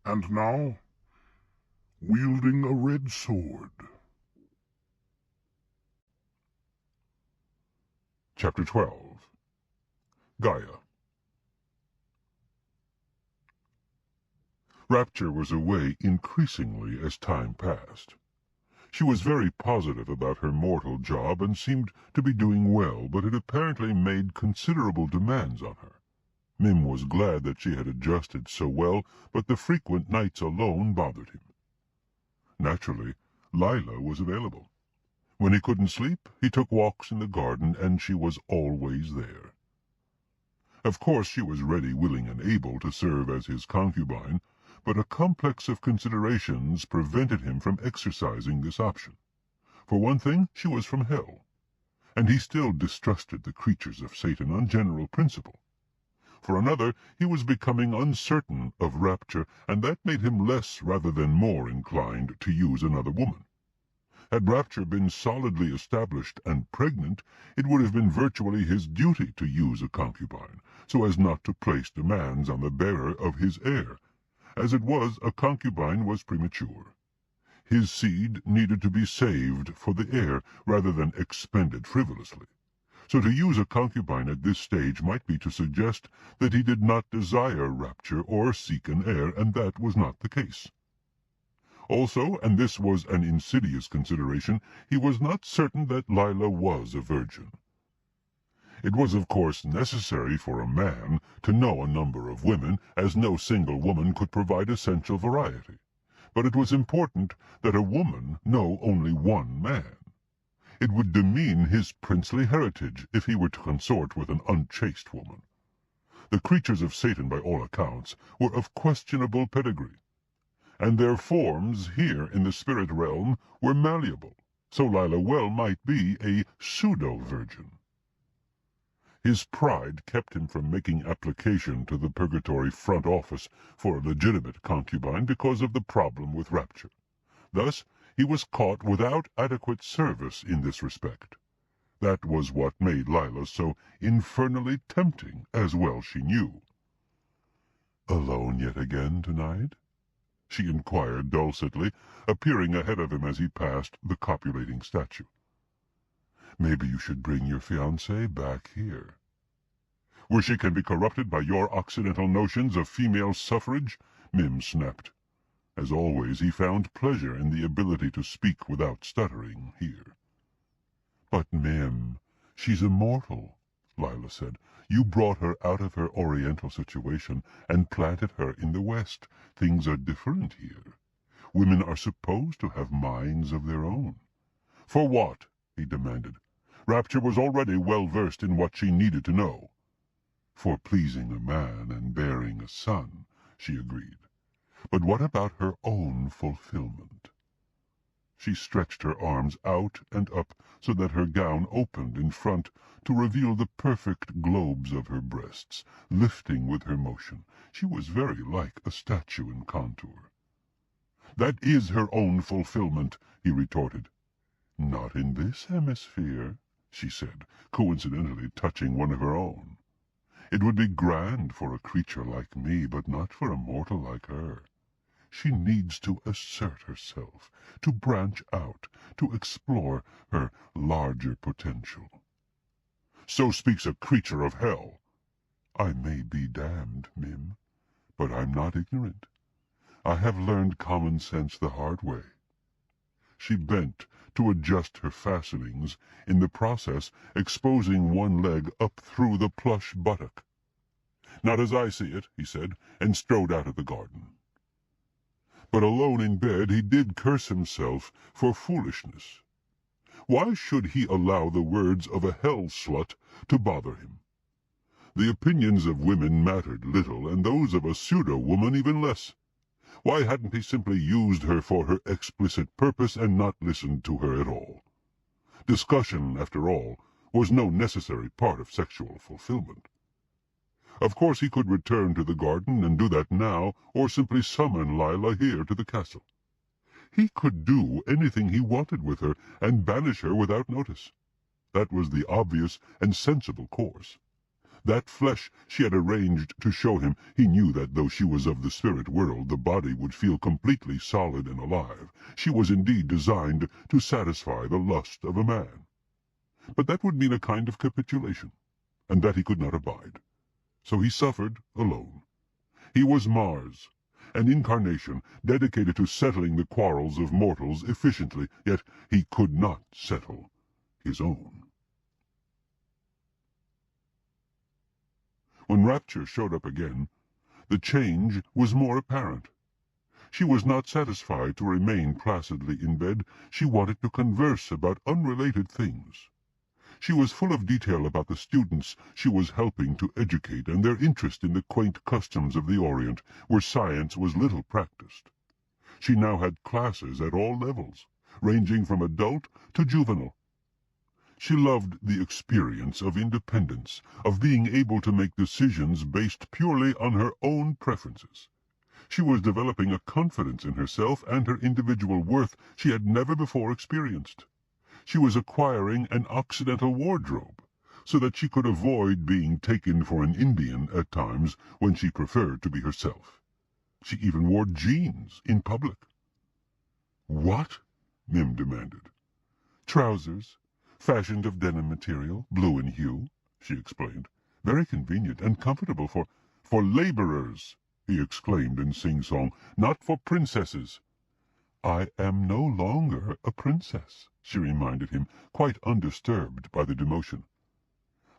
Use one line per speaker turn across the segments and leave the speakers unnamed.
And now, wielding a red sword. Chapter 12. Gaia. Rapture was away increasingly as time passed. She was very positive about her mortal job and seemed to be doing well, but it apparently made considerable demands on her. Mim was glad that she had adjusted so well, but the frequent nights alone bothered him. Naturally, Lila was available. When he couldn't sleep, he took walks in the garden, and she was always there. Of course she was ready, willing, and able to serve as his concubine, but a complex of considerations prevented him from exercising this option. For one thing, she was from hell, and he still distrusted the creatures of Satan on general principle. For another, he was becoming uncertain of Rapture, and that made him less rather than more inclined to use another woman. Had Rapture been solidly established and pregnant, it would have been virtually his duty to use a concubine, so as not to place demands on the bearer of his heir. As it was, a concubine was premature. His seed needed to be saved for the heir rather than expended frivolously. So to use a concubine at this stage might be to suggest that he did not desire Rapture or seek an heir, and that was not the case. Also, and this was an insidious consideration, he was not certain that Lila was a virgin. It was of course necessary for a man to know a number of women, as no single woman could provide essential variety. But it was important that a woman know only one man. It would demean his princely heritage if he were to consort with an unchaste woman. The creatures of Satan, by all accounts, were of questionable pedigree, and their forms here in the spirit realm were malleable, so Lila well might be a pseudo-virgin. His pride kept him from making application to the purgatory front office for a legitimate concubine because of the problem with Rapture. Thus, he was caught without adequate service in this respect. That was what made Lila so infernally tempting, as well she knew. "Alone yet again tonight?" she inquired dulcetly, appearing ahead of him as he passed the copulating statue. "Maybe you should bring your fiancée back here." "Where she can be corrupted by your occidental notions of female suffrage?" Mim snapped. As always, he found pleasure in the ability to speak without stuttering here. "But, Mim, she's immortal," Lila said. "You brought her out of her oriental situation and planted her in the West. Things are different here. Women are supposed to have minds of their own." "For what?" he demanded. Rapture was already well versed in what she needed to know. "For pleasing a man and bearing a son," she agreed. "But what about her own fulfillment?" She stretched her arms out and up so that her gown opened in front to reveal the perfect globes of her breasts, lifting with her motion. She was very like a statue in contour. "That is her own fulfillment," he retorted. "Not in this hemisphere," she said, coincidentally touching one of her own. "It would be grand for a creature like me, but not for a mortal like her. She needs to assert herself, to branch out, to explore her larger potential." "So speaks a creature of hell." "I may be damned, Mim, but I'm not ignorant. I have learned common sense the hard way." She bent to adjust her fastenings, in the process exposing one leg up through the plush buttock. "Not as I see it," he said, and strode out of the garden. But alone in bed he did curse himself for foolishness. Why should he allow the words of a hell-slut to bother him? The opinions of women mattered little, and those of a pseudo-woman even less. Why hadn't he simply used her for her explicit purpose and not listened to her at all? Discussion, after all, was no necessary part of sexual fulfillment. Of course he could return to the garden and do that now, or simply summon Lila here to the castle. He could do anything he wanted with her and banish her without notice. That was the obvious and sensible course. That flesh she had arranged to show him, he knew that though she was of the spirit world, the body would feel completely solid and alive. She was indeed designed to satisfy the lust of a man. But that would mean a kind of capitulation, and that he could not abide. So he suffered alone. He was Mars, an incarnation dedicated to settling the quarrels of mortals efficiently, yet he could not settle his own. When Rapture showed up again, the change was more apparent. She was not satisfied to remain placidly in bed. She wanted to converse about unrelated things. She was full of detail about the students she was helping to educate and their interest in the quaint customs of the Orient, where science was little practiced. She now had classes at all levels, ranging from adult to juvenile. She loved the experience of independence, of being able to make decisions based purely on her own preferences. She was developing a confidence in herself and her individual worth she had never before experienced. She was acquiring an Occidental wardrobe, so that she could avoid being taken for an Indian at times when she preferred to be herself. She even wore jeans in public. "What?" Mim demanded. "Trousers, fashioned of denim material, blue in hue," she explained. "Very convenient and comfortable for laborers," he exclaimed in sing-song, "not for princesses." "I am no longer a princess," she reminded him, quite undisturbed by the demotion.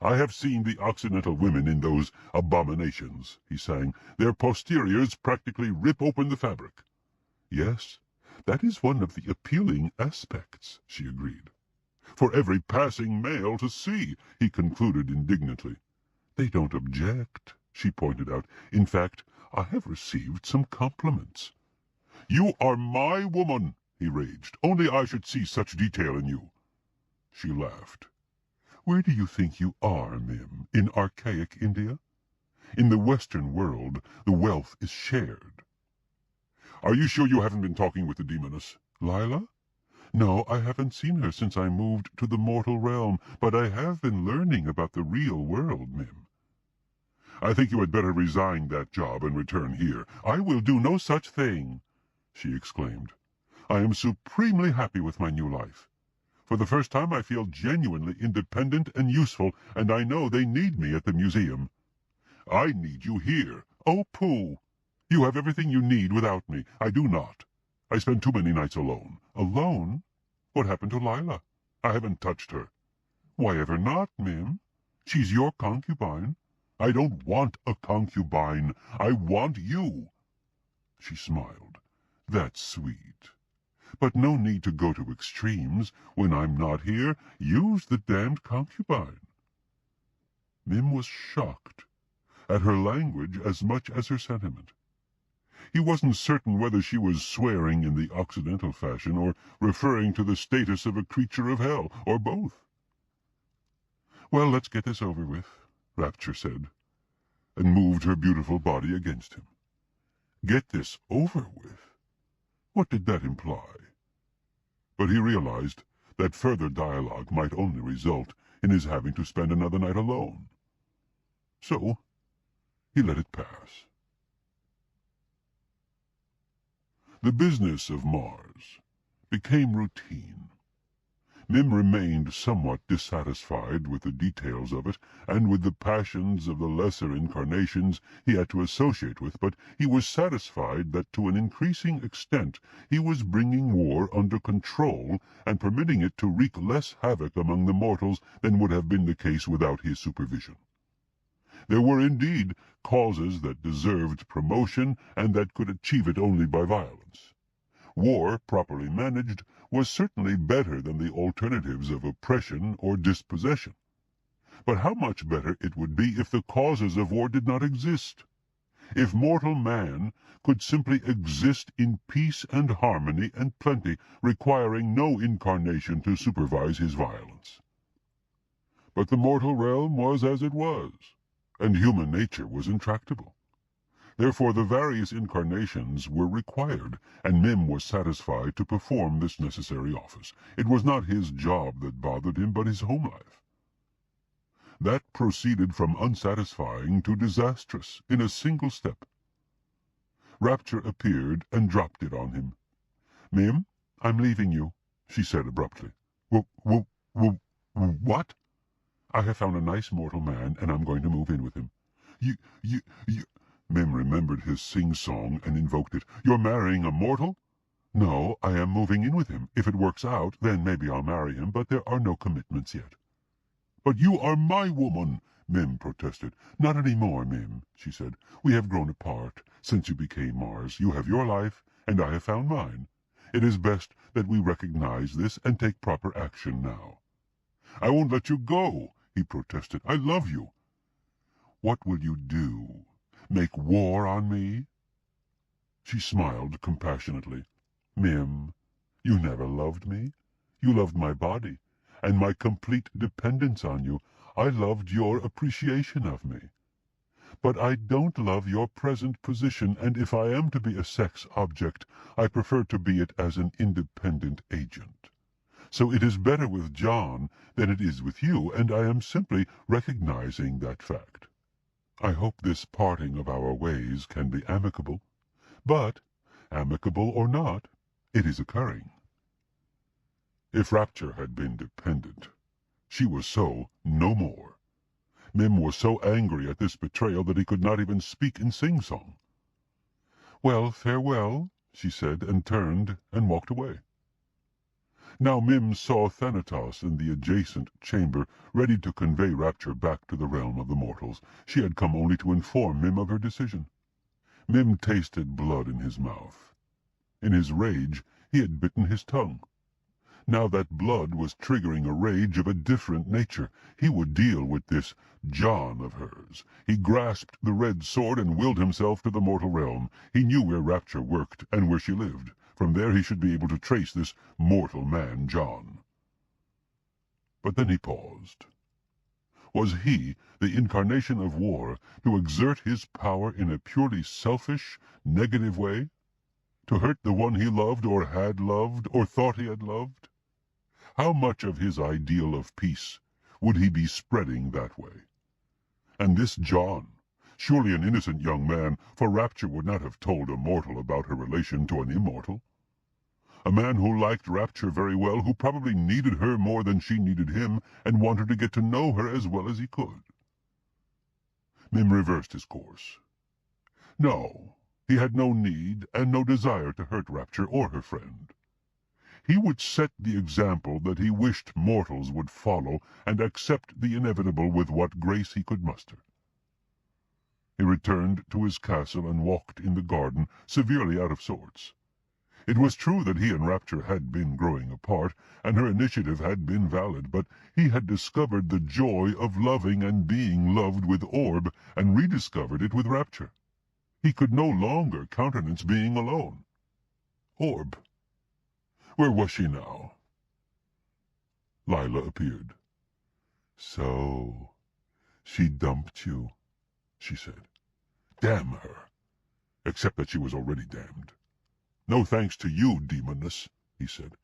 "I have seen the Occidental women in those abominations," he sang. "Their posteriors practically rip open the fabric." "Yes, that is one of the appealing aspects," she agreed. "For every passing male to see," he concluded indignantly. "They don't object," she pointed out. "In fact, I have received some compliments." "You are my woman," he raged. "Only I should see such detail in you." She laughed. "Where do you think you are, Mim? In archaic India? In the Western world, the wealth is shared." "Are you sure you haven't been talking with the demoness?" "Lila? No, I haven't seen her since I moved to the mortal realm, but I have been learning about the real world, Mim." "I think you had better resign that job and return here." "I will do no such thing," she exclaimed. "I am supremely happy with my new life. For the first time I feel genuinely independent and useful, and I know they need me at the museum." "I need you here." "Oh, pooh! You have everything you need without me. I do not. I spend too many nights alone." "Alone? What happened to Lila?" "I haven't touched her."
"Why ever not, Mim? She's your concubine."
"I don't want a concubine. I want you."
She smiled. "That's sweet. But no need to go to extremes. When I'm not here, use the damned concubine." Mim was shocked at her language as much as her sentiment. He wasn't certain whether she was swearing in the Occidental fashion or referring to the status of a creature of hell, or both. "Well, let's get this over with," Rapture said, and moved her beautiful body against him. Get this over with? What did that imply? But he realized that further dialogue might only result in his having to spend another night alone. So he let it pass. The business of Mars became routine. Mim remained somewhat dissatisfied with the details of it and with the passions of the lesser incarnations he had to associate with, but he was satisfied that to an increasing extent he was bringing war under control and permitting it to wreak less havoc among the mortals than would have been the case without his supervision. There were indeed causes that deserved promotion and that could achieve it only by violence. War, properly managed, was certainly better than the alternatives of oppression or dispossession. But how much better it would be if the causes of war did not exist, if mortal man could simply exist in peace and harmony and plenty, requiring no incarnation to supervise his violence. But the mortal realm was as it was, and human nature was intractable. Therefore the various incarnations were required, and Mim was satisfied to perform this necessary office. It was not his job that bothered him, but his home life.
That proceeded from unsatisfying to disastrous in a single step. Rapture appeared and dropped it on him. "Mim, I'm leaving you," she said abruptly. What?" "I have found a nice mortal man, and I'm going to move in with him." You... Mim remembered his sing-song and invoked it. "You're marrying a mortal?" "No, I am moving in with him. If it works out, then maybe I'll marry him, but there are no commitments yet." "But you are my woman," Mim protested. "Not any more, Mim," she said. "We have grown apart since you became Mars. You have your life, and I have found mine. It is best that we recognize this and take proper action now." "I won't let you go," he protested. "I love you." "What will you do? Make war on me?" She smiled compassionately. "Mim, you never loved me. You loved my body, and my complete dependence on you. I loved your appreciation of me. But I don't love your present position, and if I am to be a sex object, I prefer to be it as an independent agent. So it is better with John than it is with you, and I am simply recognizing that fact. I hope this parting of our ways can be amicable, but, amicable or not, it is occurring." If Rapture had been dependent, she was so no more. Mim was so angry at this betrayal that he could not even speak in sing-song. "Well, farewell," she said, and turned and walked away. Now Mim saw Thanatos in the adjacent chamber, ready to convey Rapture back to the realm of the mortals. She had come only to inform Mim of her decision. Mim tasted blood in his mouth. In his rage, he had bitten his tongue. Now that blood was triggering a rage of a different nature. He would deal with this John of hers. He grasped the red sword and willed himself to the mortal realm. He knew where Rapture worked and where she lived. From there he should be able to trace this mortal man, John. But then he paused. Was he, the incarnation of war, to exert his power in a purely selfish, negative way? To hurt the one he loved or had loved or thought he had loved? How much of his ideal of peace would he be spreading that way? And this John, surely an innocent young man, for Rapture would not have told a mortal about her relation to an immortal. A man who liked Rapture very well, who probably needed her more than she needed him, and wanted to get to know her as well as he could. Mim reversed his course. No, he had no need and no desire to hurt Rapture or her friend. He would set the example that he wished mortals would follow, and accept the inevitable with what grace he could muster. He returned to his castle and walked in the garden, severely out of sorts. It was true that he and Rapture had been growing apart, and her initiative had been valid, but he had discovered the joy of loving and being loved with Orb, and rediscovered it with Rapture. He could no longer countenance being alone. Orb. Where was she now? Lila appeared. "So, she dumped you," she said. "Damn her! Except that she was already damned." "No thanks to you, demoness," he said.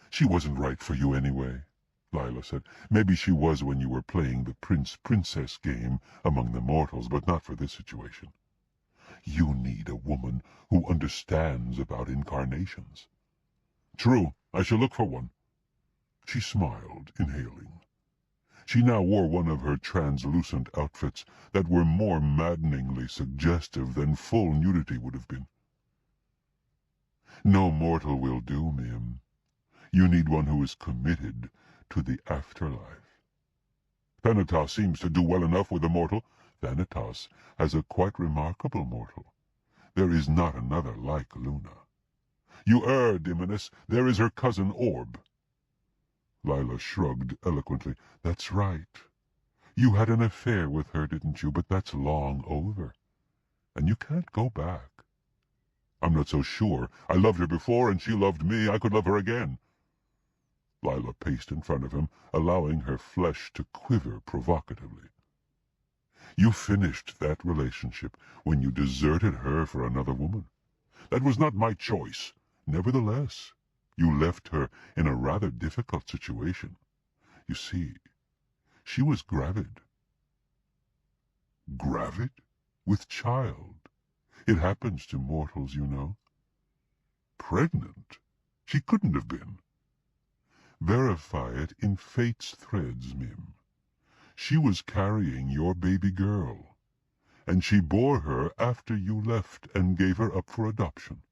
"She wasn't right for you anyway," Lila said. "Maybe she was when you were playing the prince-princess game among the mortals, but not for this situation. You need a woman who understands about incarnations." "True, I shall look for one." She smiled, inhaling. She now wore one of her translucent outfits that were more maddeningly suggestive than full nudity would have been. "No mortal will do, Mim. You need one who is committed to the afterlife." "Thanatos seems to do well enough with a mortal." "Thanatos has a quite remarkable mortal. There is not another like Luna." "You err, demoness. There is her cousin Orb." Lila shrugged eloquently. "That's right. You had an affair with her, didn't you? But that's long over, and you can't go back." "I'm not so sure. I loved her before, and she loved me. I could love her again." Lila paced in front of him, allowing her flesh to quiver provocatively. "You finished that relationship when you deserted her for another woman. That was not my choice. Nevertheless, you left her in a rather difficult situation. You see, She was gravid. Gravid? With child. It happens to mortals, you know. Pregnant? She couldn't have been. Verify it in fate's threads, Mim. She was carrying your baby girl, and she bore her after you left and gave her up for adoption.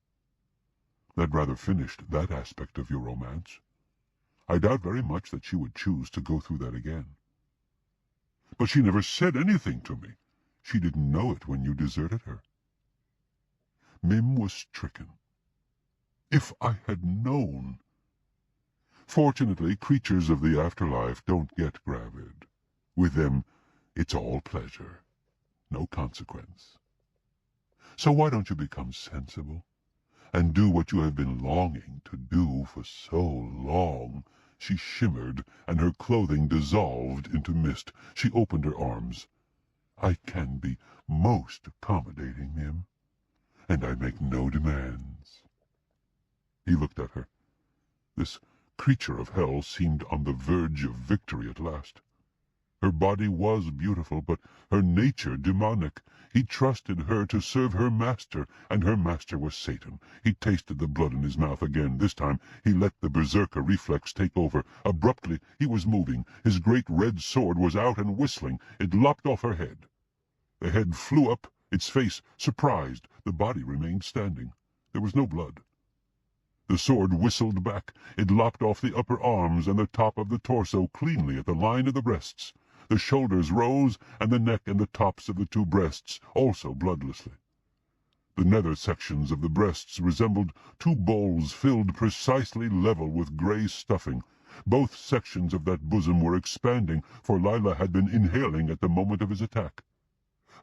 That rather finished that aspect of your romance. I doubt very much that she would choose to go through that again. But she never said anything to me. She didn't know it when you deserted her. Mim was stricken. If I had known... Fortunately, creatures of the afterlife don't get gravid. With them, it's all pleasure, no consequence. So why don't you become sensible, and do what you have been longing to do for so long? She shimmered, and her clothing dissolved into mist. She opened her arms. I can be most accommodating, Mim, and I make no demands. He looked at her. This creature of hell seemed on the verge of victory at last. Her body was beautiful, but her nature demonic. He trusted her to serve her master, and her master was Satan. He tasted the blood in his mouth again. This time he let the berserker reflex take over. Abruptly he was moving. His great red sword was out and whistling. It lopped off her head. The head flew up, its face surprised. The body remained standing. There was no blood. The sword whistled back. It lopped off the upper arms and the top of the torso cleanly at the line of the breasts. The shoulders rose, and the neck and the tops of the two breasts, also bloodlessly. The nether sections of the breasts resembled two bowls filled precisely level with grey stuffing. Both sections of that bosom were expanding, for Lila had been inhaling at the moment of his attack.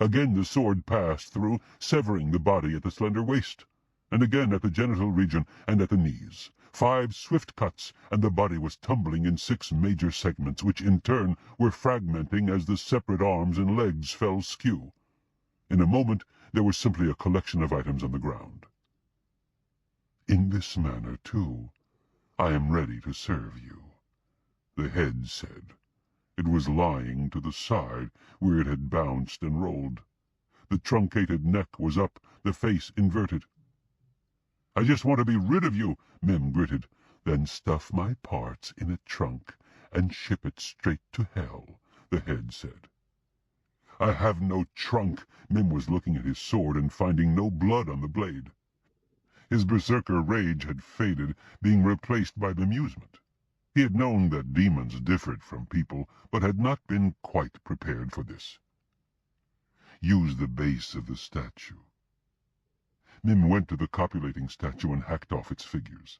Again the sword passed through, severing the body at the slender waist, and again at the genital region and at the knees. 5 swift cuts, and the body was tumbling in 6 major segments, which in turn were fragmenting as the separate arms and legs fell skew. In a moment there was simply a collection of items on the ground. In this manner, too, I am ready to serve you, the head said. It was lying to the side, where it had bounced and rolled. The truncated neck was up, the face inverted. I just want to be rid of you, Mim gritted. Then stuff my parts in a trunk and ship it straight to hell, the head said. I have no trunk. Mim was looking at his sword and finding no blood on the blade. His berserker rage had faded, being replaced by bemusement. He had known that demons differed from people, but had not been quite prepared for this. Use the base of the statue. Mim went to the copulating statue and hacked off its figures.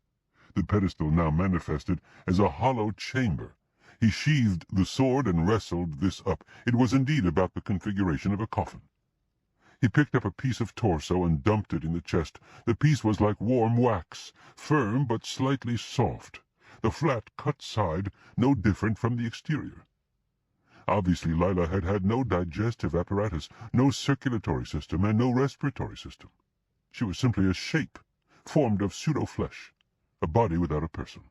The pedestal now manifested as a hollow chamber. He sheathed the sword and wrestled this up. It was indeed about the configuration of a coffin. He picked up a piece of torso and dumped it in the chest. The piece was like warm wax, firm but slightly soft. The flat cut side no different from the exterior. Obviously Lila had had no digestive apparatus, no circulatory system, and no respiratory system. She was simply a shape, formed of pseudo-flesh, a body without a person.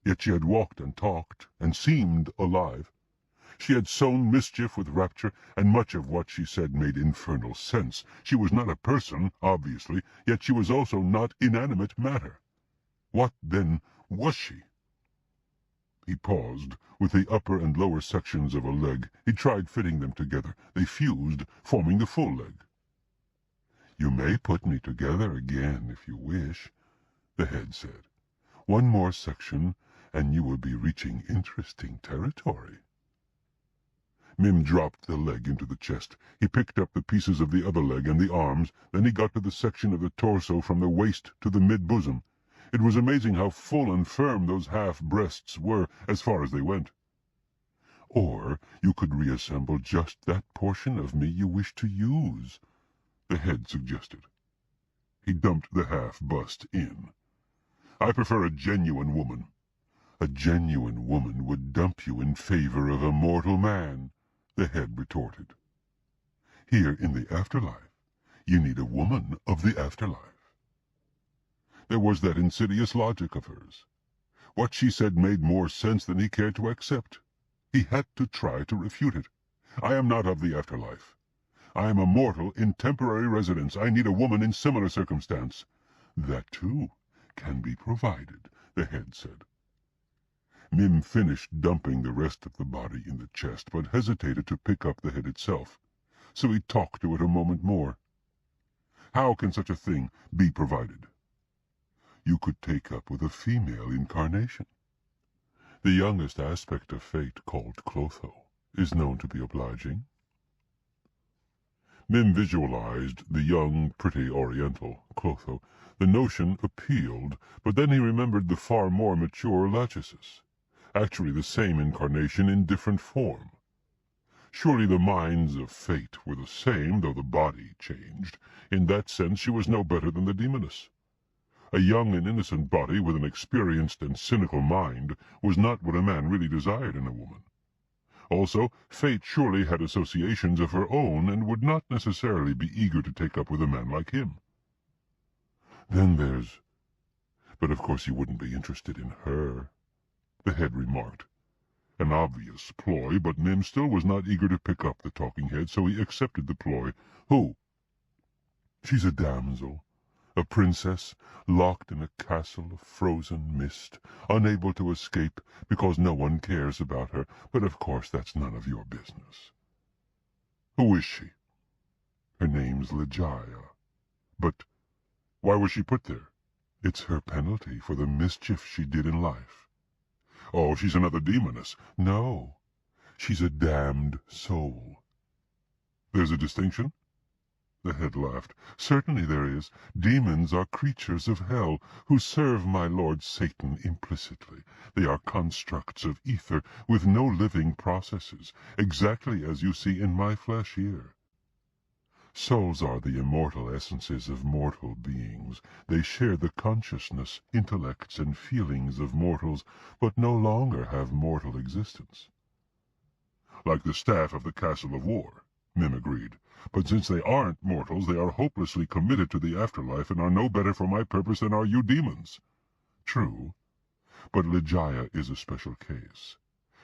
Yet she had walked and talked, and seemed alive. She had sown mischief with Rapture, and much of what she said made infernal sense. She was not a person, obviously, yet she was also not inanimate matter. What, then, was she? He paused. With the upper and lower sections of a leg, he tried fitting them together. They fused, forming the full leg. You may put me together again if you wish, the head said. One more section, and you will be reaching interesting territory. Mim dropped the leg into the chest. He picked up the pieces of the other leg and the arms. Then he got to the section of the torso from the waist to the mid-bosom. It was amazing how full and firm those half-breasts were, as far as they went. Or you could reassemble just that portion of me you wish to use, the head suggested. He dumped the half-bust in. I prefer a genuine woman. A genuine woman would dump you in favor of a mortal man, the head retorted. Here in the afterlife, you need a woman of the afterlife. There was that insidious logic of hers. What she said made more sense than he cared to accept.
He had to try to refute it. "I am not of the afterlife. I am a mortal in temporary residence. I need a woman in similar circumstance." "That, too, can be provided," the head said. Mim finished dumping the rest of the body in the chest, but hesitated to pick up the head itself, so he talked to it a moment more. "How can such a thing be provided?" "You could take up with a female incarnation. The youngest aspect of fate, called Clotho, is known to be obliging." Mim visualized the young, pretty Oriental, Clotho. The notion appealed, but then he remembered the far more mature Lachesis. Actually the same incarnation in different form. Surely the minds of fate were the same, though the body changed. In that sense she was no better than the demoness. A young and innocent body with an experienced and cynical mind was not what a man really desired in a woman. Also, fate surely had associations of her own, and would not necessarily be eager to take up with a man like him. "Then there's... But of course you wouldn't be interested in her," the head remarked. An obvious ploy, but Mim still was not eager to pick up the talking head, so he accepted the ploy. "Who?" "She's a damsel, a princess, locked in a castle of frozen mist, unable to escape because no one cares about her, but of course that's none of your business." "Who is she?" "Her name's Ligeia." "But why was she put there?" "It's her penalty for the mischief she did in life." "Oh, she's another demoness." "No, she's a damned soul." "There's a distinction?" The head laughed. "Certainly there is. Demons are creatures of hell, who serve my lord Satan implicitly. They are constructs of ether, with no living processes, exactly as you see in my flesh here. Souls are the immortal essences of mortal beings. They share the consciousness, intellects, and feelings of mortals, but no longer have mortal existence." "Like the staff of the Castle of War," Mim agreed. "But since they aren't mortals, they are hopelessly committed to the afterlife and are no better for my purpose than are you demons." "True, but Ligeia is a special case.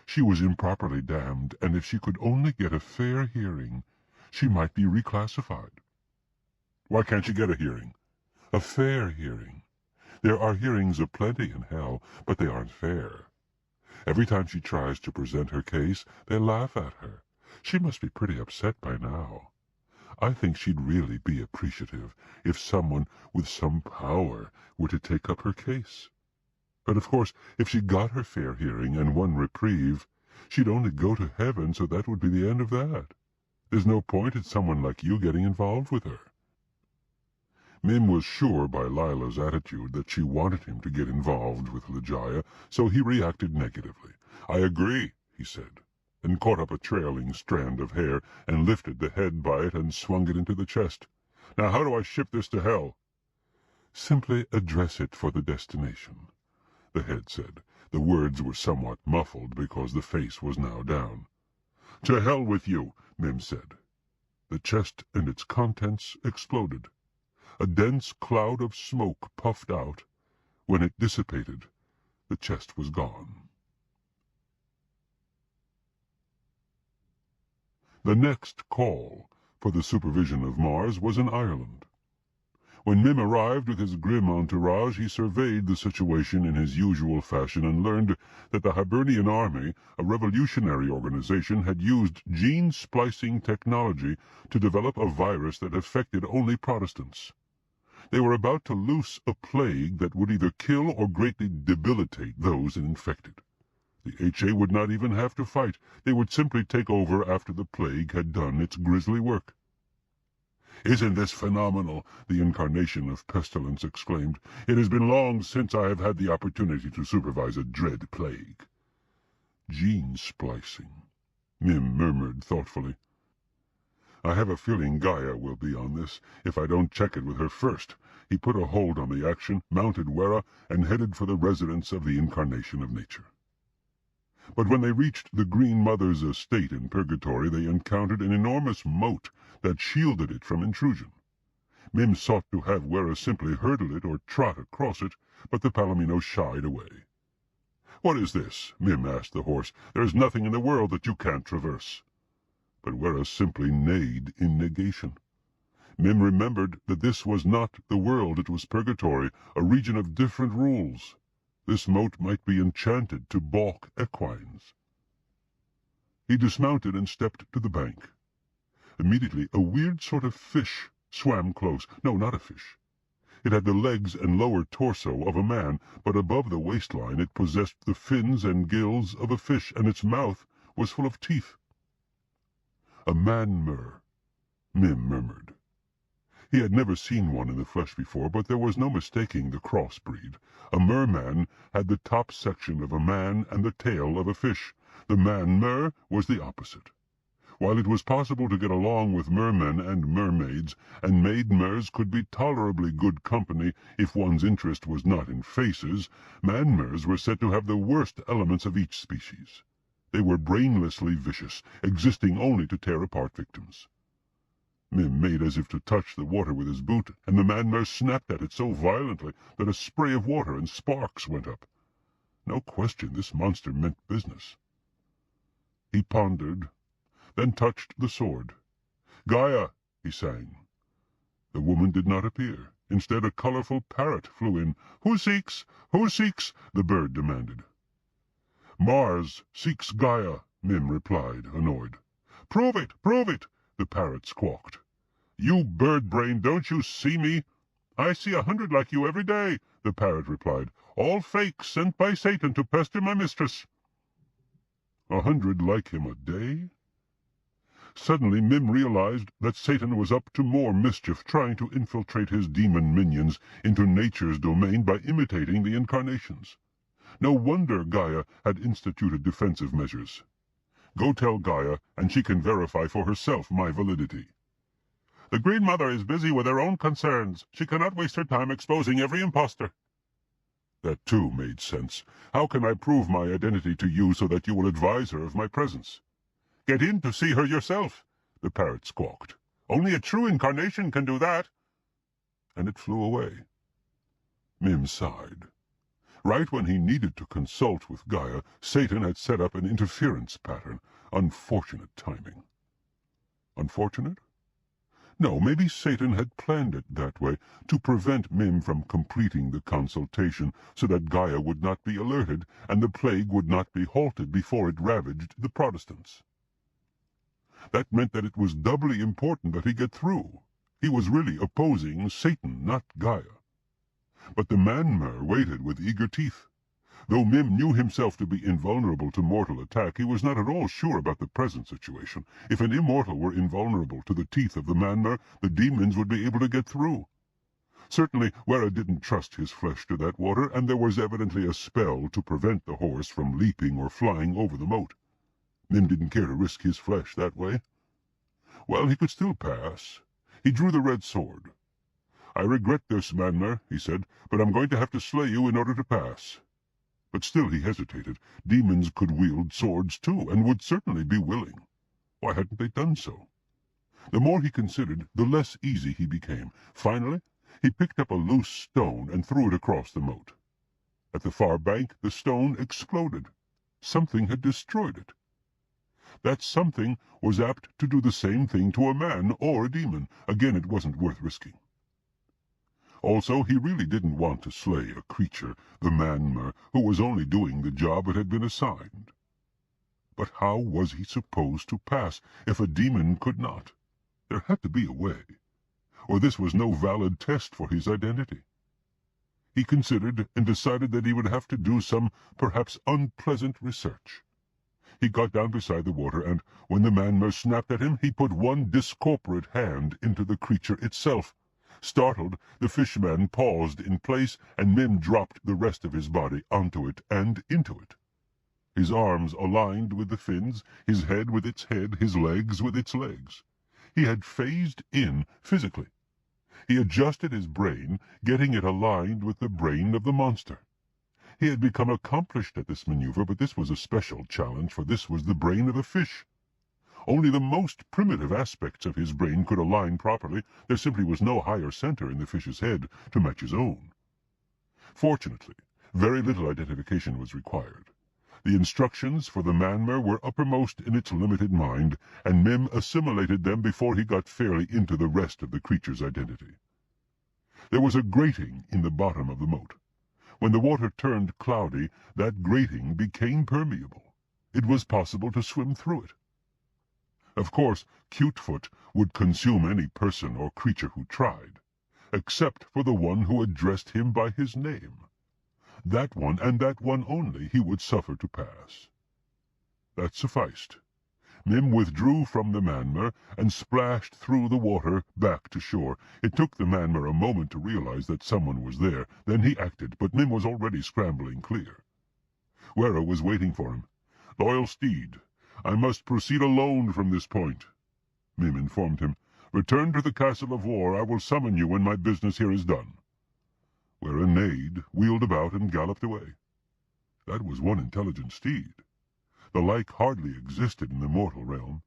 She was improperly damned, and if she could only get a fair hearing, she might be reclassified." "Why can't she get a hearing?" "A fair hearing. There are hearings aplenty in hell, but they aren't fair. Every time she tries to present her case, they laugh at her. She must be pretty upset by now. I think she'd really be appreciative if someone with some power were to take up her case. But of course, if she got her fair hearing and won reprieve, she'd only go to heaven, so that would be the end of that. There's no point in someone like you getting involved with her." Mim was sure by Lila's attitude that she wanted him to get involved with Ligeia, so he reacted negatively. "I agree," he said, and caught up a trailing strand of hair and lifted the head by it and swung it into the chest. "Now how do I ship this to hell?" "Simply address it for the destination," the head said. The words were somewhat muffled because the face was now down. "To hell with you," Mim said. The chest and its contents exploded. A dense cloud of smoke puffed out. When it dissipated, the chest was gone. The next call for the supervision of Mars was in Ireland. When Mim arrived with his grim entourage, he surveyed the situation in his usual fashion and learned that the Hibernian Army, a revolutionary organization, had used gene-splicing technology to develop a virus that affected only Protestants. They were about to loose a plague that would either kill or greatly debilitate those infected. The HA would not even have to fight. They would simply take over after the plague had done its grisly work. "Isn't this phenomenal?" the incarnation of pestilence exclaimed. "It has been long since I have had the opportunity to supervise a dread plague." "Gene-splicing," Mim murmured thoughtfully. "I have a feeling Gaia will be on this, if I don't check it with her first." He put a hold on the action, mounted Wera, and headed for the residence of the incarnation of nature. But when they reached the Green Mother's estate in Purgatory, they encountered an enormous moat that shielded it from intrusion. Mim sought to have Wera simply hurdle it or trot across it, but the Palomino shied away. "What is this?" Mim asked the horse. "There is nothing in the world that you can't traverse." But Wera simply neighed in negation. Mim remembered that this was not the world, it was purgatory, a region of different rules. This moat might be enchanted to balk equines. He dismounted and stepped to the bank. Immediately a weird sort of fish swam close. No, not a fish. It had the legs and lower torso of a man, but above the waistline it possessed the fins and gills of a fish, and its mouth was full of teeth. "A man-mer," Mim murmured. He had never seen one in the flesh before, but there was no mistaking the crossbreed. A merman had the top section of a man and the tail of a fish. The man-mer was the opposite. While it was possible to get along with mermen and mermaids, and maid-mers could be tolerably good company if one's interest was not in faces, man-mers were said to have the worst elements of each species. They were brainlessly vicious, existing only to tear apart victims. Mim made as if to touch the water with his boot, and the man-mer snapped at it so violently that a spray of water and sparks went up. No question this monster meant business. He pondered, then touched the sword. "Gaia," he sang. The woman did not appear. Instead, a colorful parrot flew in. "Who seeks? Who seeks?" the bird demanded. "Mars seeks Gaia," Mim replied, annoyed. "Prove it! Prove it!" the parrot squawked. "You bird-brain, don't you see me?" "I see 100 like you every day," the parrot replied. "All fakes sent by Satan to pester my mistress." 100 like him a day? Suddenly Mim realized that Satan was up to more mischief, trying to infiltrate his demon minions into nature's domain by imitating the incarnations. No wonder Gaia had instituted defensive measures. Go tell Gaia, and she can verify for herself my validity. "The Green Mother is busy with her own concerns. She cannot waste her time exposing every impostor." That, too, made sense. "How can I prove my identity to you so that you will advise her of my presence?" "Get in to see her yourself," the parrot squawked. "Only a true incarnation can do that." And it flew away. Mim sighed. Right when he needed to consult with Gaia, Satan had set up an interference pattern. Unfortunate timing. Unfortunate? No, maybe Satan had planned it that way, to prevent Mim from completing the consultation, so that Gaia would not be alerted, and the plague would not be halted before it ravaged the Protestants. That meant that it was doubly important that he get through. He was really opposing Satan, not Gaia. But the man-mer waited with eager teeth. Though Mim knew himself to be invulnerable to mortal attack, he was not at all sure about the present situation. If an immortal were invulnerable to the teeth of the man-mer, the demons would be able to get through. Certainly Wera didn't trust his flesh to that water, and there was evidently a spell to prevent the horse from leaping or flying over the moat. Mim didn't care to risk his flesh that way. Well, he could still pass. He drew the red sword. "I regret this, man-mer," he said, "but I'm going to have to slay you in order to pass." But still he hesitated. Demons could wield swords too, and would certainly be willing. Why hadn't they done so? The more he considered, the less easy he became. Finally, he picked up a loose stone and threw it across the moat. At the far bank, the stone exploded. Something had destroyed it. That something was apt to do the same thing to a man or a demon. Again, it wasn't worth risking. Also, he really didn't want to slay a creature, the man-mer, who was only doing the job it had been assigned. But how was he supposed to pass if a demon could not? There had to be a way, or this was no valid test for his identity. He considered and decided that he would have to do some perhaps unpleasant research. He got down beside the water, and when the man-mer snapped at him, he put one discorporate hand into the creature itself. Startled, the fishman paused in place, and Mim dropped the rest of his body onto it and into it. His arms aligned with the fins, his head with its head, his legs with its legs. He had phased in physically. He adjusted his brain, getting it aligned with the brain of the monster. He had become accomplished at this maneuver, but this was a special challenge, for this was the brain of a fish. Only the most primitive aspects of his brain could align properly. There simply was no higher center in the fish's head to match his own. Fortunately, very little identification was required.
The instructions for the manmer were uppermost in its limited mind, and Mim assimilated them before he got fairly into the rest of the creature's identity. There was a grating in the bottom of the moat. When the water turned cloudy, that grating became permeable. It was possible to swim through it. Of course, Cutefoot would consume any person or creature who tried, except for the one who addressed him by his name. That one, and that one only, he would suffer to pass. That sufficed. Mim withdrew from the manmer and splashed through the water back to shore. It took the manmer a moment to realize that someone was there. Then he acted, but Mim was already scrambling clear. Wera was waiting for him. "Loyal steed, I must proceed alone from this point," Mim informed him. "Return to the Castle of War. I will summon you when my business here is done." Wera neighed, wheeled about, and galloped away. That was one intelligent steed. The like hardly existed in the mortal realm.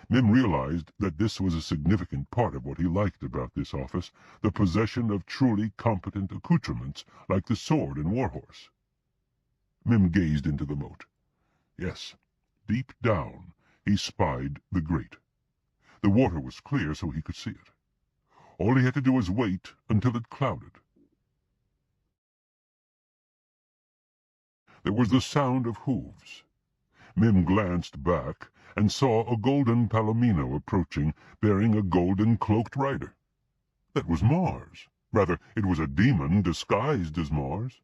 Mim realized that this was a significant part of what he liked about this office, the possession of truly competent accoutrements like the sword and warhorse. Mim gazed into the moat. Yes, deep down he spied the grate. The water was clear, so he could see it. All he had to do was wait until it clouded. There was the sound of hooves. Mim glanced back and saw a golden palomino approaching, bearing a golden cloaked rider. That was Mars. Rather, it was a demon disguised as Mars.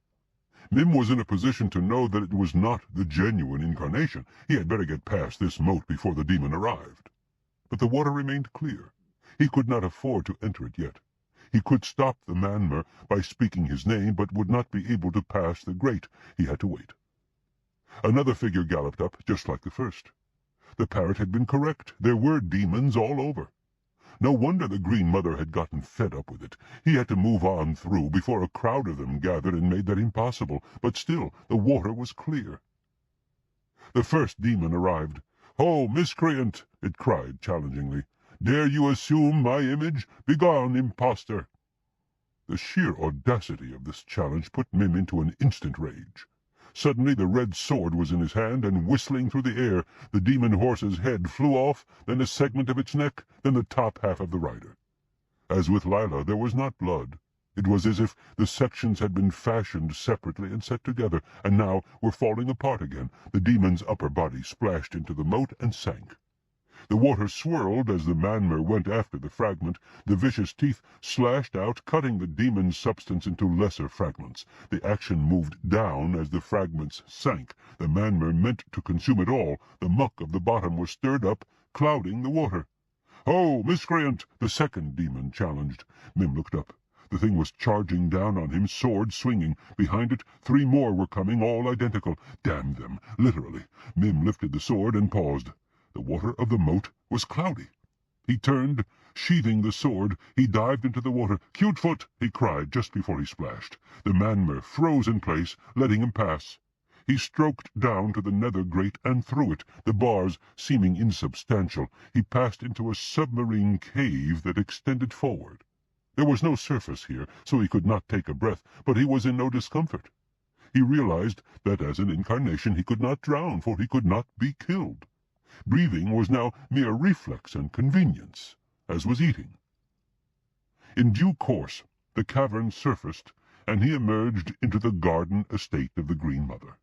Mim was in a position to know that it was not the genuine incarnation. He had better get past this moat before the demon arrived. But the water remained clear. He could not afford to enter it yet. He could stop the manmer by speaking his name, but would not be able to pass the grate. He had to wait. Another figure galloped up, just like the first. The parrot had been correct. There were demons all over. No wonder the Green Mother had gotten fed up with it. He had to move on through before a crowd of them gathered and made that impossible. But still, the water was clear. The first demon arrived. "Ho, miscreant!" it cried challengingly. "Dare you assume my image? Begone, impostor!" The sheer audacity of this challenge put Mim into an instant rage. Suddenly the red sword was in his hand, and whistling through the air, the demon horse's head flew off, then a segment of its neck, then the top half of the rider. As with Lila, there was not blood. It was as if the sections had been fashioned separately and set together, and now were falling apart again. The demon's upper body splashed into the moat and sank. The water swirled as the manmer went after the fragment. The vicious teeth slashed out, cutting the demon's substance into lesser fragments. The action moved down as the fragments sank. The manmer meant to consume it all. The muck of the bottom was stirred up, clouding the water. "Ho, miscreant!" the second demon challenged. Mim looked up. The thing was charging down on him, sword swinging. Behind it, 3 more were coming, all identical. Damn them, literally. Mim lifted the sword and paused. The water of the moat was cloudy. He turned, sheathing the sword. He dived into the water. "Cutefoot!" he cried just before he splashed. The manmer froze in place, letting him pass. He stroked down to the nether grate and through it, the bars seeming insubstantial. He passed into a submarine cave that extended forward. There was no surface here, so he could not take a breath, but he was in no discomfort. He realized that as an incarnation he could not drown, for he could not be killed. Breathing was now mere reflex and convenience, as was eating. In due course the cavern surfaced, and he emerged into the garden estate of the Green Mother.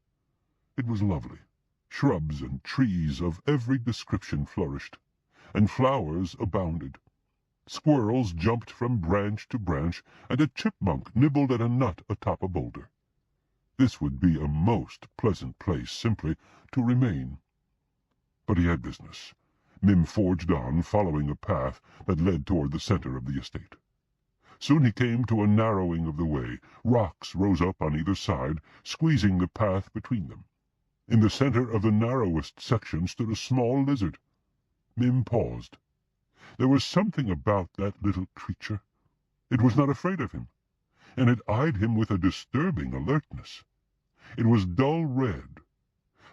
It was lovely. Shrubs and trees of every description flourished, and flowers abounded. Squirrels jumped from branch to branch, and a chipmunk nibbled at a nut atop a boulder. This would be a most pleasant place simply to remain. But he had business. Mim forged on, following a path that led toward the center of the estate. Soon he came to a narrowing of the way. Rocks rose up on either side, squeezing the path between them. In the center of the narrowest section stood a small lizard. Mim paused. There was something about that little creature. It was not afraid of him, and it eyed him with a disturbing alertness. It was dull red,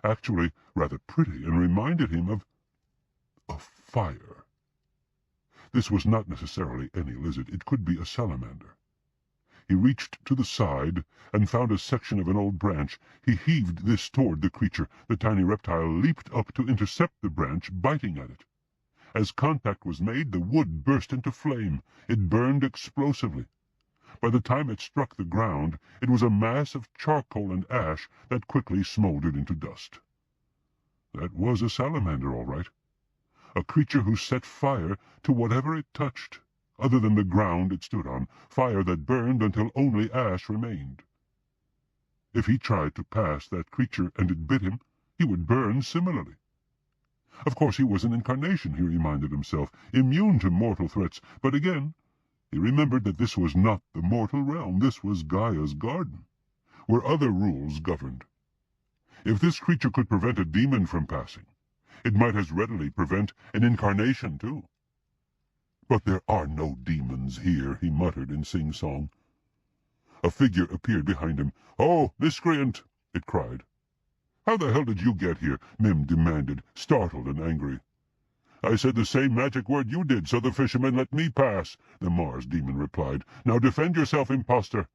actually rather pretty, and reminded him of fire. This was not necessarily any lizard. It could be a salamander. He reached to the side and found a section of an old branch. He heaved this toward the creature. The tiny reptile leaped up to intercept the branch, biting at it. As contact was made, the wood burst into flame. It burned explosively. By the time it struck the ground, it was a mass of charcoal and ash that quickly smoldered into dust. That was a salamander, all right. A creature who set fire to whatever it touched, other than the ground it stood on, fire that burned until only ash remained. If he tried to pass that creature and it bit him, he would burn similarly. Of course, he was an incarnation, he reminded himself, immune to mortal threats, but again, he remembered that this was not the mortal realm. This was Gaia's garden, where other rules governed. If this creature could prevent a demon from passing, it might as readily prevent an incarnation, too. "But there are no demons here," he muttered in sing-song. A figure appeared behind him. "Oh, miscreant!" it cried. "How the hell did you get here?" Mim demanded, startled and angry. "I said the same magic word you did, so the fisherman let me pass," the Mars demon replied. "Now defend yourself, impostor!"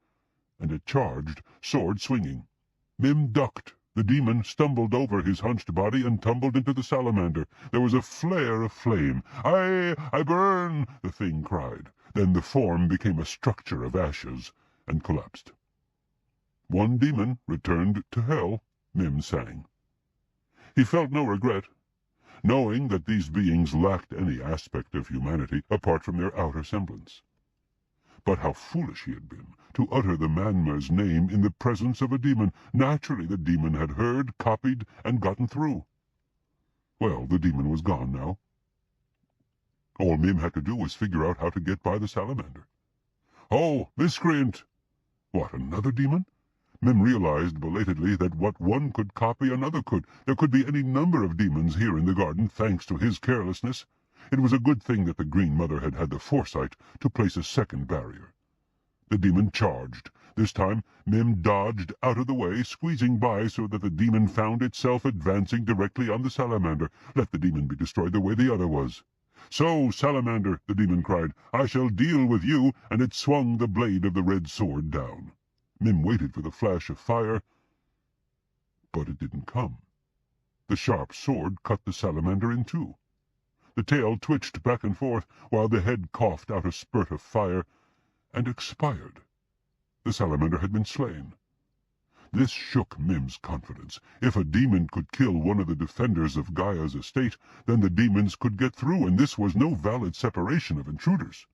And it charged, sword swinging. Mim ducked. The demon stumbled over his hunched body and tumbled into the salamander. There was a flare of flame. I burn!" the thing cried. Then the form became a structure of ashes and collapsed. "One demon returned to hell," Mim sang. He felt no regret, knowing that these beings lacked any aspect of humanity apart from their outer semblance. But how foolish he had been to utter the Manmer's name in the presence of a demon. Naturally the demon had heard, copied, and gotten through. Well, the demon was gone now. All Mim had to do was figure out how to get by the salamander. "Oh, miscreant!" What, another demon? Mim realized belatedly that what one could copy another could. There could be any number of demons here in the garden, thanks to his carelessness. It was a good thing that the Green Mother had had the foresight to place a second barrier. The demon charged. This time Mim dodged out of the way, squeezing by so that the demon found itself advancing directly on the salamander. Let the demon be destroyed the way the other was. "So, salamander," the demon cried, "I shall deal with you," and it swung the blade of the red sword down. Mim waited for the flash of fire, but it didn't come. The sharp sword cut the salamander in two. The tail twitched back and forth, while the head coughed out a spurt of fire, and expired. The salamander had been slain. This shook Mim's confidence. If a demon could kill one of the defenders of Gaia's estate, then the demons could get through, and this was no valid separation of intruders.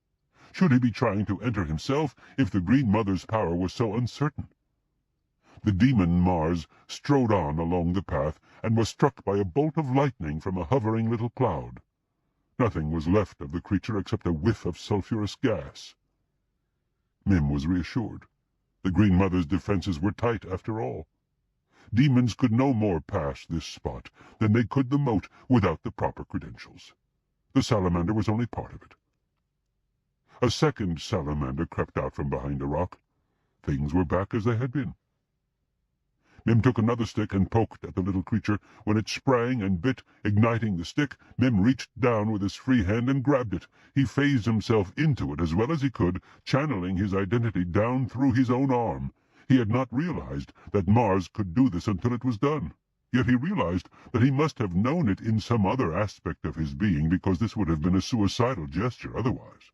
Should he be trying to enter himself if the Green Mother's power was so uncertain? The demon Mars strode on along the path and was struck by a bolt of lightning from a hovering little cloud. Nothing was left of the creature except a whiff of sulphurous gas. Mim was reassured. The Green Mother's defenses were tight after all. Demons could no more pass this spot than they could the moat without the proper credentials. The salamander was only part of it. A second salamander crept out from behind a rock. Things were back as they had been. Mim took another stick and poked at the little creature. When it sprang and bit, igniting the stick, Mim reached down with his free hand and grabbed it. He phased himself into it as well as he could, channeling his identity down through his own arm. He had not realized that Mars could do this until it was done. Yet he realized that he must have known it in some other aspect of his being, because this would have been a suicidal gesture otherwise.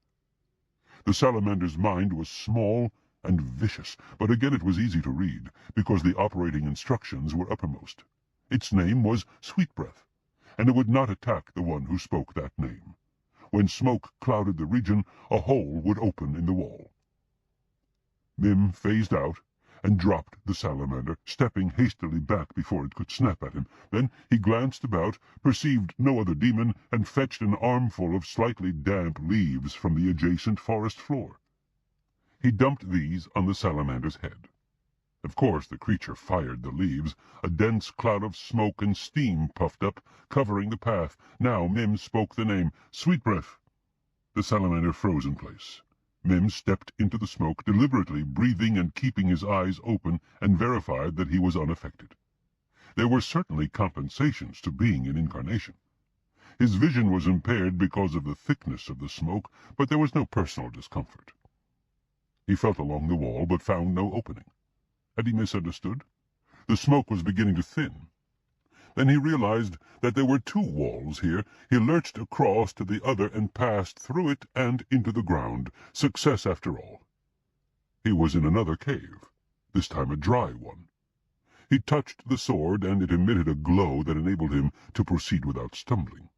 The salamander's mind was small and vicious, but again it was easy to read, because the operating instructions were uppermost. Its name was Sweetbreath, and it would not attack the one who spoke that name. When smoke clouded the region, a hole would open in the wall. Mim phased out and dropped the salamander, stepping hastily back before it could snap at him. Then he glanced about, perceived no other demon, and fetched an armful of slightly damp leaves from the adjacent forest floor. He dumped these on the salamander's head. Of course the creature fired the leaves. A dense cloud of smoke and steam puffed up, covering the path. Now Mim spoke the name, "Sweetbreath." The salamander froze in place. Mim stepped into the smoke, deliberately breathing and keeping his eyes open, and verified that he was unaffected. There were certainly compensations to being an incarnation. His vision was impaired because of the thickness of the smoke, but there was no personal discomfort.
He felt along the wall, but found no opening. Had he misunderstood? The smoke was beginning to thin. Then he realized that there were two walls here. He lurched across to the other and passed through it and into the ground. Success after all. He was in another cave, this time a dry one. He touched the sword, and it emitted a glow that enabled him to proceed without stumbling.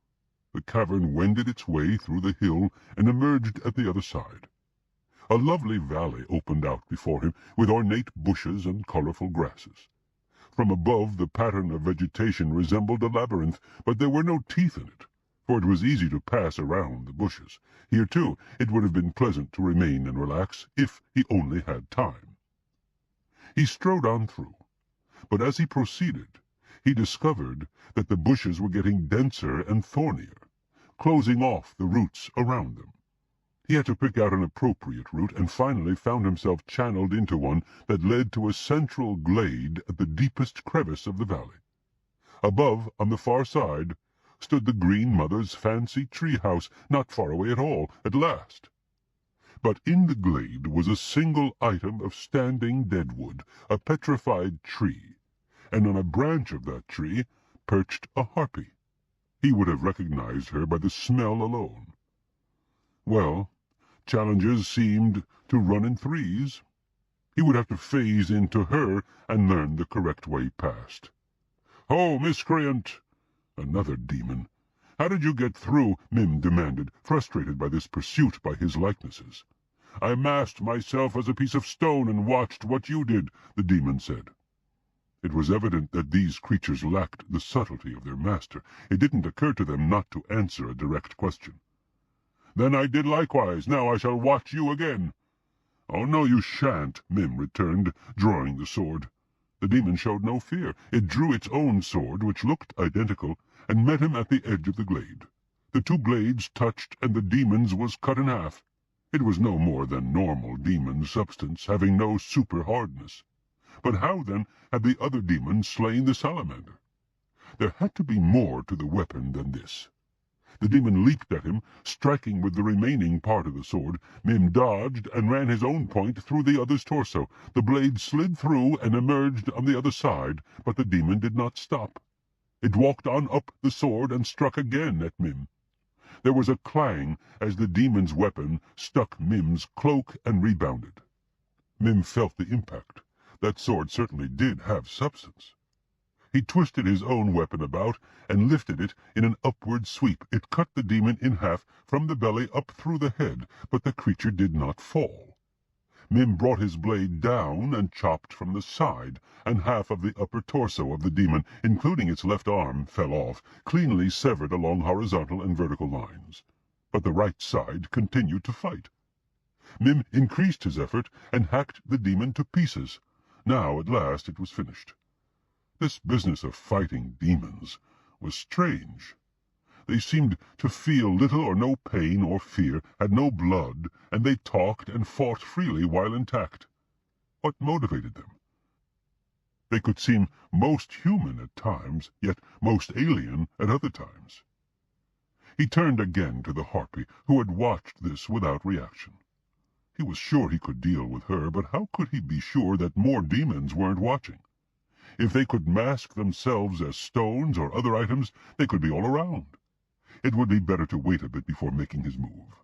The cavern wended its way through the hill and emerged at the other side. A lovely valley opened out before him, with ornate bushes and colorful grasses. From above, the pattern of vegetation resembled a labyrinth, but there were no teeth in it, for it was easy to pass around the bushes. Here, too, it would have been pleasant to remain and relax, if he only had time. He strode on through, but as he proceeded, he discovered that the bushes were getting denser and thornier, closing off the roots around them. He had to pick out an appropriate route, and finally found himself channeled into one that led to a central glade at the deepest crevice of the valley. Above, on the far side, stood the Green Mother's fancy tree-house, not far away at all, at last. But in the glade was a single item of standing deadwood, a petrified tree, and on a branch of that tree perched a harpy. He would have recognized her by the smell alone. Well, challenges seemed to run in threes. He would have to phase into her and learn the correct way past. "Oh, miscreant!" Another demon. "How did you get through?" Mim demanded, frustrated by this pursuit by his likenesses. "I masked myself as a piece of stone and watched what you did," the demon said. It was evident that these creatures lacked the subtlety of their master. It didn't occur to them not to answer a direct question. "Then I did likewise. Now I shall watch you again." "Oh, no, you shan't," Mim returned, drawing the sword. The demon showed no fear. It drew its own sword, which looked identical, and met him at the edge of the glade. The two blades touched, and the demon's was cut in half. It was no more than normal demon substance, having no super-hardness. But how, then, had the other demon slain the salamander? There had to be more to the weapon than this. The demon leaped at him, striking with the remaining part of the sword. Mim dodged and ran his own point through the other's torso. The blade slid through and emerged on the other side, but the demon did not stop. It walked on up the sword and struck again at Mim. There was a clang as the demon's weapon stuck Mim's cloak and rebounded. Mim felt the impact. That sword certainly did have substance. He twisted his own weapon about and lifted it in an upward sweep. It cut the demon in half from the belly up through the head, but the creature did not fall. Mim brought his blade down and chopped from the side, and half of the upper torso of the demon, including its left arm, fell off, cleanly severed along horizontal and vertical lines. But the right side continued to fight. Mim increased his effort and hacked the demon to pieces. Now, at last, it was finished. This business of fighting demons was strange. They seemed to feel little or no pain or fear, had no blood, and they talked and fought freely while intact. What motivated them? They could seem most human at times, yet most alien at other times. He turned again to the harpy, who had watched this without reaction. He was sure he could deal with her, but how could he be sure that more demons weren't watching? If they could mask themselves as stones or other items, they could be all around. It would be better to wait a bit before making his move.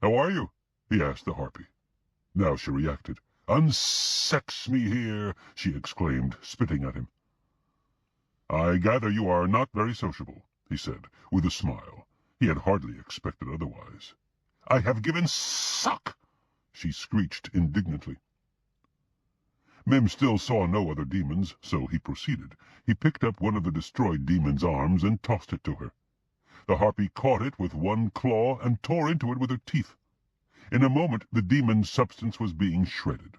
"How are you?" he asked the harpy. Now she reacted. "Unsex me here!" she exclaimed, spitting at him. "I gather you are not very sociable," he said, with a smile. He had hardly expected otherwise. "I have given suck!" she screeched indignantly. Mim still saw no other demons, so he proceeded. He picked up one of the destroyed demon's arms and tossed it to her. The harpy caught it with one claw and tore into it with her teeth. In a moment the demon's substance was being shredded.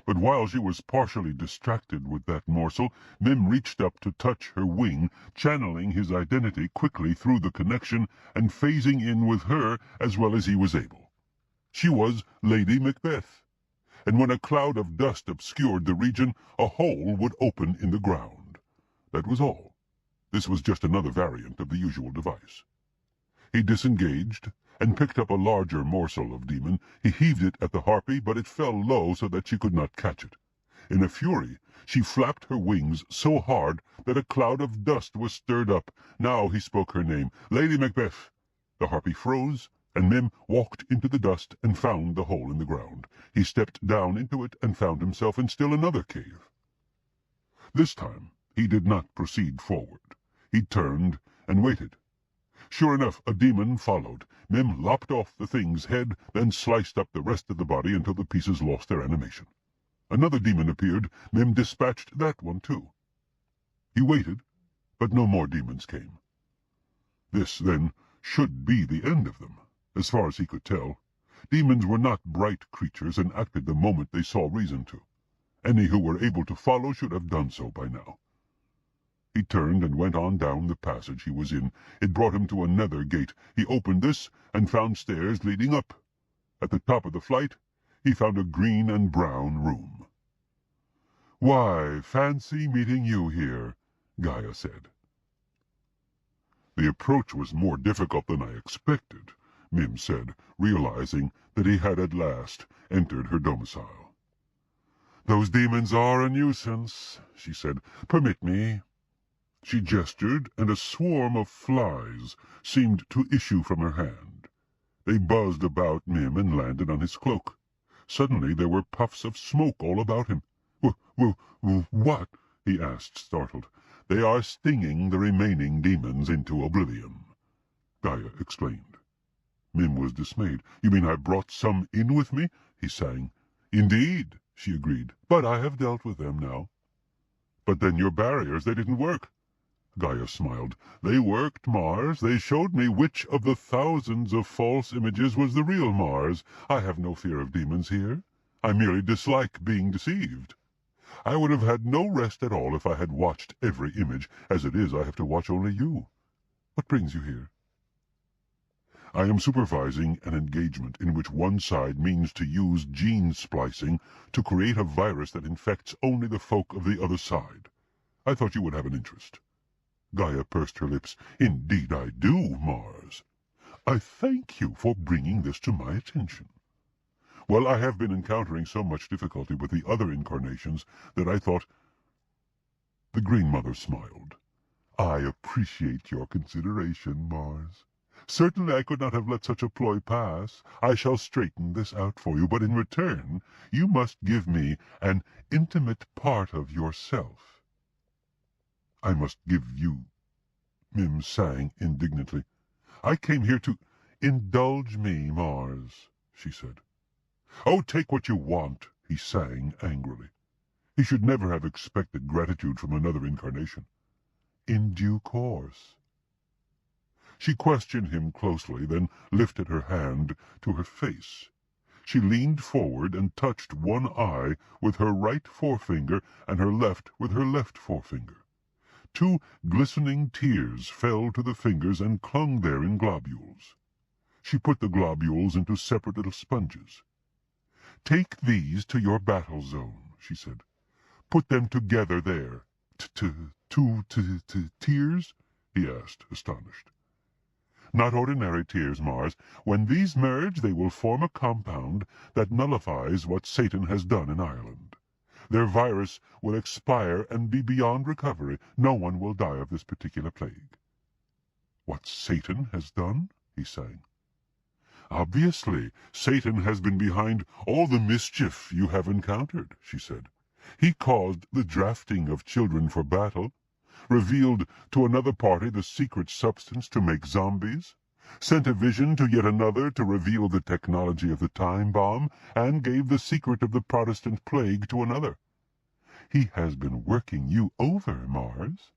But while she was partially distracted with that morsel, Mim reached up to touch her wing, channeling his identity quickly through the connection and phasing in with her as well as he was able. She was Lady Macbeth, and when a cloud of dust obscured the region, a hole would open in the ground. That was all. This was just another variant of the usual device. He disengaged,
and picked up a larger morsel of demon. He heaved it at the harpy, but it fell low so that she could not catch it. In a fury, she flapped her wings so hard that a cloud of dust was stirred up. Now he spoke her name, Lady Macbeth. The harpy froze, and Mim walked into the dust and found the hole in the ground. He stepped down into it and found himself in still another cave. This time he did not proceed forward. He turned and waited. Sure enough, a demon followed. Mim lopped off the thing's head, then sliced up the rest of the body until the pieces lost their animation. Another demon appeared. Mim dispatched that one too. He waited, but no more demons came. This, then, should be the end of them, as far as he could tell. Demons were not bright creatures and acted the moment they saw reason to. Any who were able to follow should have done so by now. He turned and went on down the passage he was in. It brought him to another gate. He opened this and found stairs leading up. At the top of the flight, he found a green and brown room. "Why, fancy meeting you here," Gaia said. "The approach was more difficult than I expected," Mim said, realizing that he had at last entered her domicile. "Those demons are a nuisance," she said. "Permit me." She gestured, and a swarm of flies seemed to issue from her hand. They buzzed about Mim and landed on his cloak. Suddenly there were puffs of smoke all about him. "What?" he asked, startled. "They are stinging the remaining demons into oblivion," Gaia explained. Mim was dismayed. "You mean I brought some in with me?" he sang. "Indeed," she agreed, "but I have dealt with them now." "But then your barriers, they didn't work." Gaia smiled. "They worked, Mars. They showed me which of the thousands of false images was the real Mars. I have no fear of demons here. I merely dislike being deceived. I would have had no rest at all if I had watched every image. As it is, I have to watch only you. What brings you here?" "I am supervising an engagement in which one side means to use gene splicing to create a virus that infects only the folk of the other side. I thought you would have an interest." Gaia pursed her lips. "Indeed I do, Mars. I thank you for bringing this to my attention. Well, I have been encountering so much difficulty with the other incarnations that I thought—" The Green Mother smiled. "I appreciate your consideration, Mars. Certainly I could not have let such a ploy pass. I shall straighten this out for you, but in return you must give me an intimate part of yourself." "I must give you—" Mim sang indignantly. "I came here to—" "Indulge me, Mars," she said. "Oh, take what you want," he sang angrily. He should never have expected gratitude from another incarnation. "In due course." She questioned him closely, then lifted her hand to her face. She leaned forward and touched one eye with her right forefinger and her left with her left forefinger. 2 glistening tears fell to the fingers and clung there in globules. She put the globules into separate little sponges. "Take these to your battle zone," she said. "Put them together there." Tears?" he asked, astonished. "Not ordinary tears, Mars. When these merge, they will form a compound that nullifies what Satan has done in Ireland. Their virus will expire and be beyond recovery. No one will die of this particular plague." "What Satan has done?" he sang. "Obviously, Satan has been behind all the mischief you have encountered," she said. "He caused the drafting of children for battle, revealed to another party the secret substance to make zombies, sent a vision to yet another to reveal the technology of the time bomb, and gave the secret of the Protestant plague to another. He has been working you over, Mars."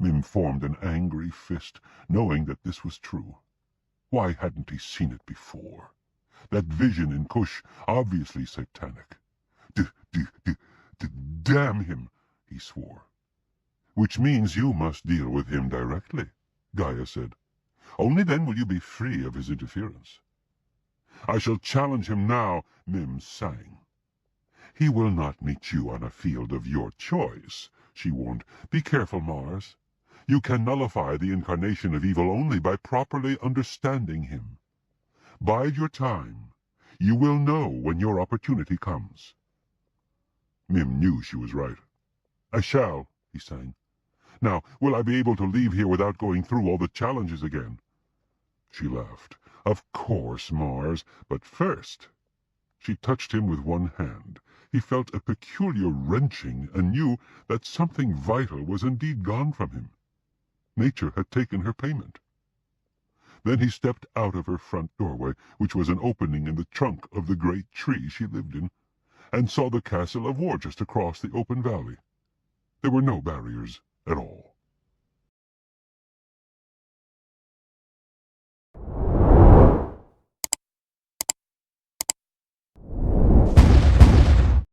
Mim formed an angry fist, knowing that this was true. Why hadn't he seen it before? That vision in Kush, obviously satanic. Damn him, he swore. "Which means you must deal with him directly," Gaia said. "Only then will you be free of his interference." "I shall challenge him now," Mim sang. "He will not meet you on a field of your choice," she warned. "Be careful, Mars. You can nullify the incarnation of evil only by properly understanding him. Bide your time. You will know when your opportunity comes." Mim knew she was right. "I shall," he sang. "Now, will I be able to leave here without going through all the challenges again?" She laughed. "Of course, Mars, but first—" She touched him with one hand. He felt a peculiar wrenching and knew that something vital was indeed gone from him. Nature had taken her payment. Then he stepped out of her front doorway, which was an opening in the trunk of the great tree she lived in, and saw the castle of war just across the open valley. There were no barriers at all.